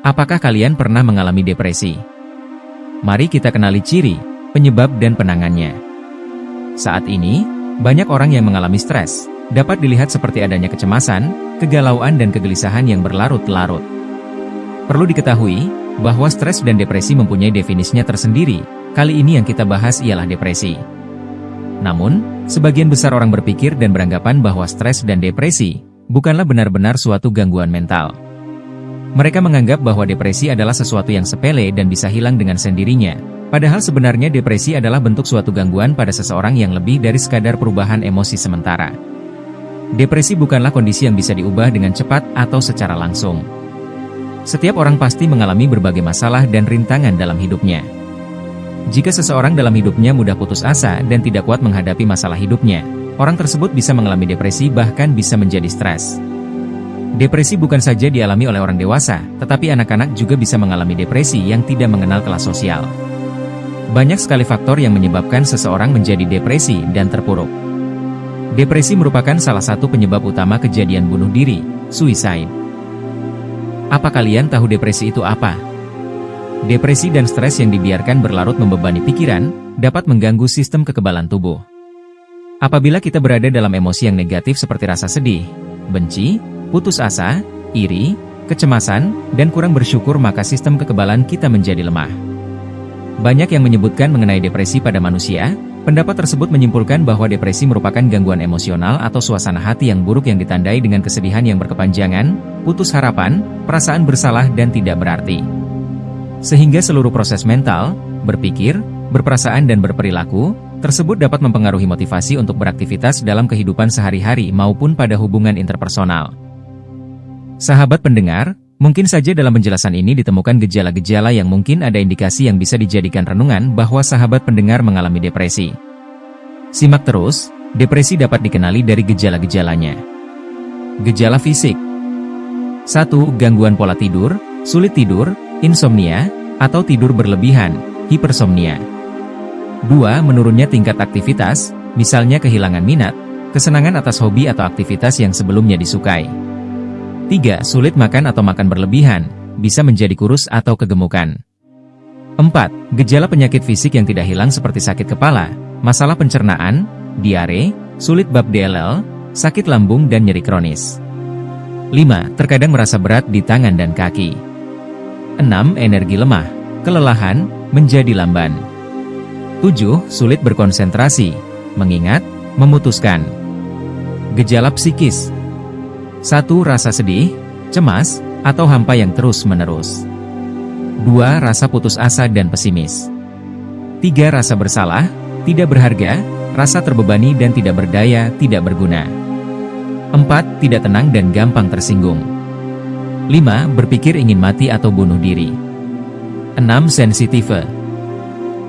Apakah kalian pernah mengalami depresi? Mari kita kenali ciri, penyebab dan penanganannya. Saat ini, banyak orang yang mengalami stres, dapat dilihat seperti adanya kecemasan, kegalauan dan kegelisahan yang berlarut-larut. Perlu diketahui, bahwa stres dan depresi mempunyai definisinya tersendiri. Kali ini yang kita bahas ialah depresi. Namun, sebagian besar orang berpikir dan beranggapan bahwa stres dan depresi bukanlah benar-benar suatu gangguan mental. Mereka menganggap bahwa depresi adalah sesuatu yang sepele dan bisa hilang dengan sendirinya. Padahal sebenarnya depresi adalah bentuk suatu gangguan pada seseorang yang lebih dari sekadar perubahan emosi sementara. Depresi bukanlah kondisi yang bisa diubah dengan cepat atau secara langsung. Setiap orang pasti mengalami berbagai masalah dan rintangan dalam hidupnya. Jika seseorang dalam hidupnya mudah putus asa dan tidak kuat menghadapi masalah hidupnya, orang tersebut bisa mengalami depresi bahkan bisa menjadi stres. Depresi bukan saja dialami oleh orang dewasa, tetapi anak-anak juga bisa mengalami depresi yang tidak mengenal kelas sosial. Banyak sekali faktor yang menyebabkan seseorang menjadi depresi dan terpuruk. Depresi merupakan salah satu penyebab utama kejadian bunuh diri, suicide. Apa kalian tahu depresi itu apa? Depresi dan stres yang dibiarkan berlarut membebani pikiran, dapat mengganggu sistem kekebalan tubuh. Apabila kita berada dalam emosi yang negatif seperti rasa sedih, benci, putus asa, iri, kecemasan, dan kurang bersyukur, maka sistem kekebalan kita menjadi lemah. Banyak yang menyebutkan mengenai depresi pada manusia. Pendapat tersebut menyimpulkan bahwa depresi merupakan gangguan emosional atau suasana hati yang buruk yang ditandai dengan kesedihan yang berkepanjangan, putus harapan, perasaan bersalah dan tidak berarti. Sehingga seluruh proses mental, berpikir, berperasaan dan berperilaku, tersebut dapat mempengaruhi motivasi untuk beraktivitas dalam kehidupan sehari-hari maupun pada hubungan interpersonal. Sahabat pendengar, mungkin saja dalam penjelasan ini ditemukan gejala-gejala yang mungkin ada indikasi yang bisa dijadikan renungan bahwa sahabat pendengar mengalami depresi. Simak terus, depresi dapat dikenali dari gejala-gejalanya. Gejala fisik. 1. Gangguan pola tidur, sulit tidur, insomnia, atau tidur berlebihan, hipersomnia. 2. Menurunnya tingkat aktivitas, misalnya kehilangan minat, kesenangan atas hobi atau aktivitas yang sebelumnya disukai. 3. Sulit makan atau makan berlebihan, bisa menjadi kurus atau kegemukan. 4. Gejala penyakit fisik yang tidak hilang seperti sakit kepala, masalah pencernaan, diare, sulit bab DLL, sakit lambung dan nyeri kronis. 5. Terkadang merasa berat di tangan dan kaki. 6. Energi lemah, kelelahan, menjadi lamban. 7. Sulit berkonsentrasi, mengingat, memutuskan. Gejala psikis. 1. Rasa sedih, cemas, atau hampa yang terus-menerus. 2. Rasa putus asa dan pesimis. 3. Rasa bersalah, tidak berharga, rasa terbebani dan tidak berdaya, tidak berguna. 4. Tidak tenang dan gampang tersinggung. 5. Berpikir ingin mati atau bunuh diri. 6. Sensitive.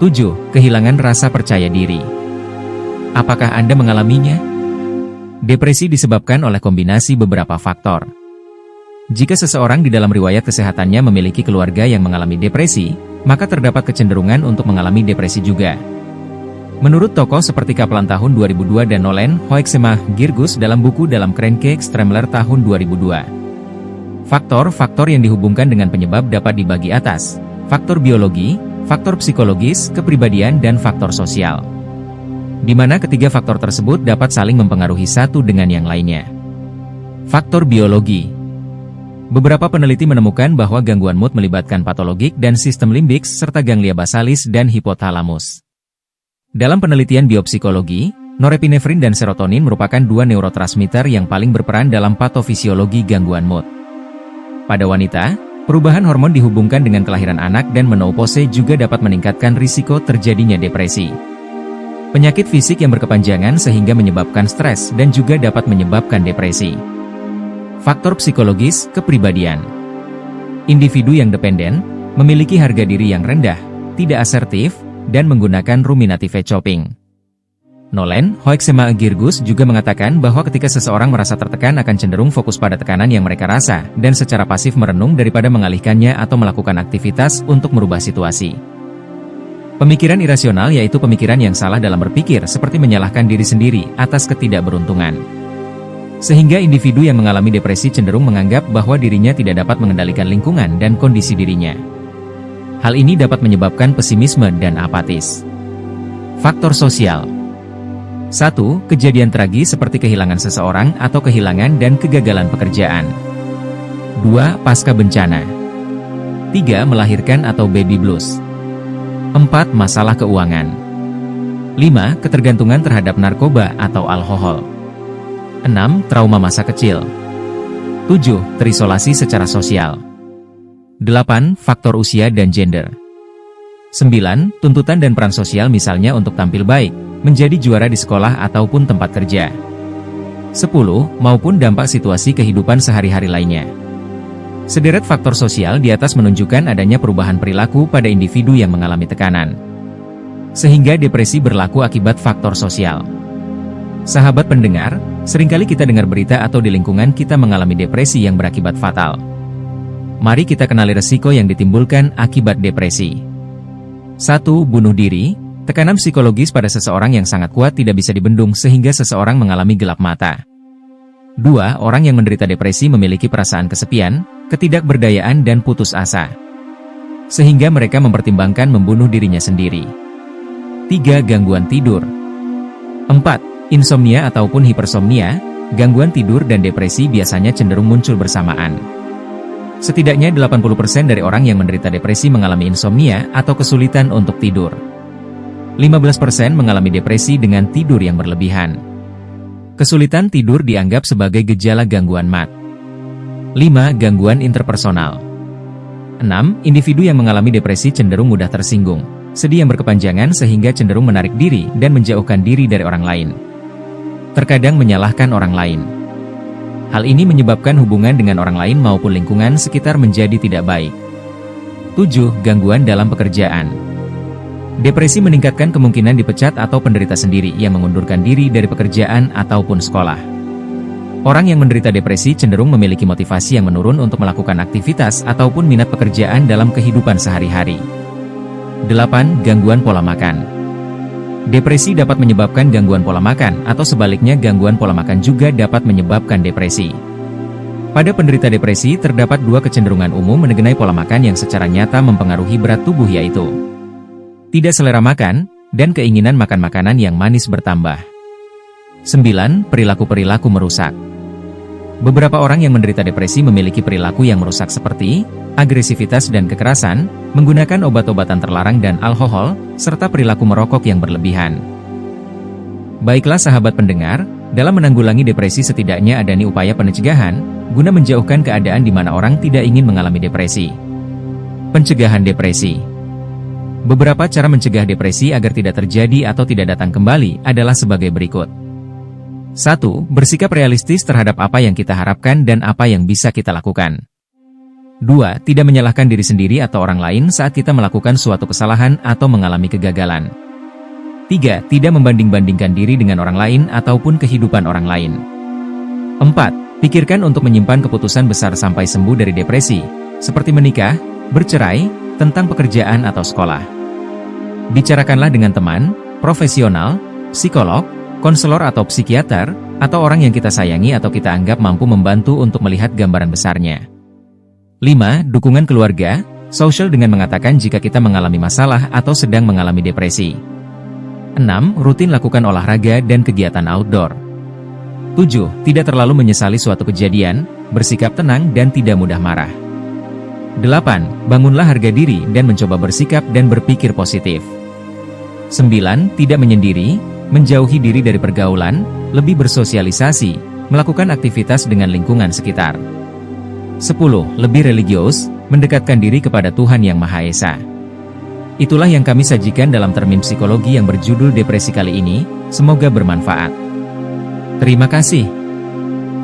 7. Kehilangan rasa percaya diri. Apakah Anda mengalaminya? Depresi disebabkan oleh kombinasi beberapa faktor. Jika seseorang di dalam riwayat kesehatannya memiliki keluarga yang mengalami depresi, maka terdapat kecenderungan untuk mengalami depresi juga. Menurut tokoh seperti Kaplan tahun 2002 dan Nolen Hoeksema-Girgus dalam buku Dalam Kerangka Extremeler tahun 2002. Faktor-faktor yang dihubungkan dengan penyebab dapat dibagi atas: faktor biologi, faktor psikologis, kepribadian dan faktor sosial. Di mana ketiga faktor tersebut dapat saling mempengaruhi satu dengan yang lainnya. Faktor biologi. Beberapa peneliti menemukan bahwa gangguan mood melibatkan patologik dan sistem limbik serta ganglia basalis dan hipotalamus. Dalam penelitian biopsikologi, norepinefrin dan serotonin merupakan dua neurotransmitter yang paling berperan dalam patofisiologi gangguan mood. Pada wanita, perubahan hormon dihubungkan dengan kelahiran anak dan menopause juga dapat meningkatkan risiko terjadinya depresi. Penyakit fisik yang berkepanjangan sehingga menyebabkan stres dan juga dapat menyebabkan depresi. Faktor psikologis, kepribadian. Individu yang dependen, memiliki harga diri yang rendah, tidak asertif, dan menggunakan ruminative chopping. Nolen Hoeksema-Girgus juga mengatakan bahwa ketika seseorang merasa tertekan akan cenderung fokus pada tekanan yang mereka rasa, dan secara pasif merenung daripada mengalihkannya atau melakukan aktivitas untuk merubah situasi. Pemikiran irasional yaitu pemikiran yang salah dalam berpikir seperti menyalahkan diri sendiri atas ketidakberuntungan. Sehingga individu yang mengalami depresi cenderung menganggap bahwa dirinya tidak dapat mengendalikan lingkungan dan kondisi dirinya. Hal ini dapat menyebabkan pesimisme dan apatis. Faktor sosial. 1. Kejadian tragis seperti kehilangan seseorang atau kehilangan dan kegagalan pekerjaan. 2. Pasca bencana. 3. Melahirkan atau baby blues. 4. Masalah keuangan. 5. Ketergantungan terhadap narkoba atau alkohol. 6. Trauma masa kecil. 7. Terisolasi secara sosial. 8. Faktor usia dan gender. 9. Tuntutan dan peran sosial misalnya untuk tampil baik, menjadi juara di sekolah ataupun tempat kerja. 10. Maupun dampak situasi kehidupan sehari-hari lainnya. Sederet faktor sosial di atas menunjukkan adanya perubahan perilaku pada individu yang mengalami tekanan. Sehingga depresi berlaku akibat faktor sosial. Sahabat pendengar, seringkali kita dengar berita atau di lingkungan kita mengalami depresi yang berakibat fatal. Mari kita kenali resiko yang ditimbulkan akibat depresi. 1. Bunuh diri. Tekanan psikologis pada seseorang yang sangat kuat tidak bisa dibendung sehingga seseorang mengalami gelap mata. 2. Orang yang menderita depresi memiliki perasaan kesepian, ketidakberdayaan dan putus asa. Sehingga mereka mempertimbangkan membunuh dirinya sendiri. 3. Gangguan tidur. 4. Insomnia ataupun hipersomnia, gangguan tidur dan depresi biasanya cenderung muncul bersamaan. Setidaknya 80% dari orang yang menderita depresi mengalami insomnia atau kesulitan untuk tidur. 15% mengalami depresi dengan tidur yang berlebihan. Kesulitan tidur dianggap sebagai gejala gangguan MAT. 5. Gangguan interpersonal. 6. Individu yang mengalami depresi cenderung mudah tersinggung, sedih yang berkepanjangan sehingga cenderung menarik diri dan menjauhkan diri dari orang lain. Terkadang menyalahkan orang lain. Hal ini menyebabkan hubungan dengan orang lain maupun lingkungan sekitar menjadi tidak baik. 7. Gangguan dalam pekerjaan. Depresi meningkatkan kemungkinan dipecat atau penderita sendiri yang mengundurkan diri dari pekerjaan ataupun sekolah. Orang yang menderita depresi cenderung memiliki motivasi yang menurun untuk melakukan aktivitas ataupun minat pekerjaan dalam kehidupan sehari-hari. 8. Gangguan pola makan. Depresi dapat menyebabkan gangguan pola makan atau sebaliknya gangguan pola makan juga dapat menyebabkan depresi. Pada penderita depresi terdapat dua kecenderungan umum mengenai pola makan yang secara nyata mempengaruhi berat tubuh yaitu tidak selera makan, dan keinginan makan makanan yang manis bertambah. 9. Perilaku-perilaku merusak. Beberapa orang yang menderita depresi memiliki perilaku yang merusak seperti agresivitas dan kekerasan, menggunakan obat-obatan terlarang dan alkohol, serta perilaku merokok yang berlebihan. Baiklah sahabat pendengar, dalam menanggulangi depresi setidaknya ada nih upaya pencegahan, guna menjauhkan keadaan di mana orang tidak ingin mengalami depresi. Pencegahan depresi. Beberapa cara mencegah depresi agar tidak terjadi atau tidak datang kembali adalah sebagai berikut. 1. Bersikap realistis terhadap apa yang kita harapkan dan apa yang bisa kita lakukan. 2. Tidak menyalahkan diri sendiri atau orang lain saat kita melakukan suatu kesalahan atau mengalami kegagalan. 3. Tidak membanding-bandingkan diri dengan orang lain ataupun kehidupan orang lain. 4. Pikirkan untuk menyimpan keputusan besar sampai sembuh dari depresi, seperti menikah, bercerai, tentang pekerjaan atau sekolah. Bicarakanlah dengan teman, profesional, psikolog, konselor atau psikiater, atau orang yang kita sayangi atau kita anggap mampu membantu untuk melihat gambaran besarnya. 5. Dukungan keluarga, social dengan mengatakan jika kita mengalami masalah atau sedang mengalami depresi. 6. Rutin lakukan olahraga dan kegiatan outdoor. 7. Tidak terlalu menyesali suatu kejadian, bersikap tenang dan tidak mudah marah. 8. Bangunlah harga diri dan mencoba bersikap dan berpikir positif. 9. Tidak menyendiri, menjauhi diri dari pergaulan, lebih bersosialisasi, melakukan aktivitas dengan lingkungan sekitar. 10. Lebih religius, mendekatkan diri kepada Tuhan Yang Maha Esa. Itulah yang kami sajikan dalam termin psikologi yang berjudul depresi kali ini, semoga bermanfaat. Terima kasih.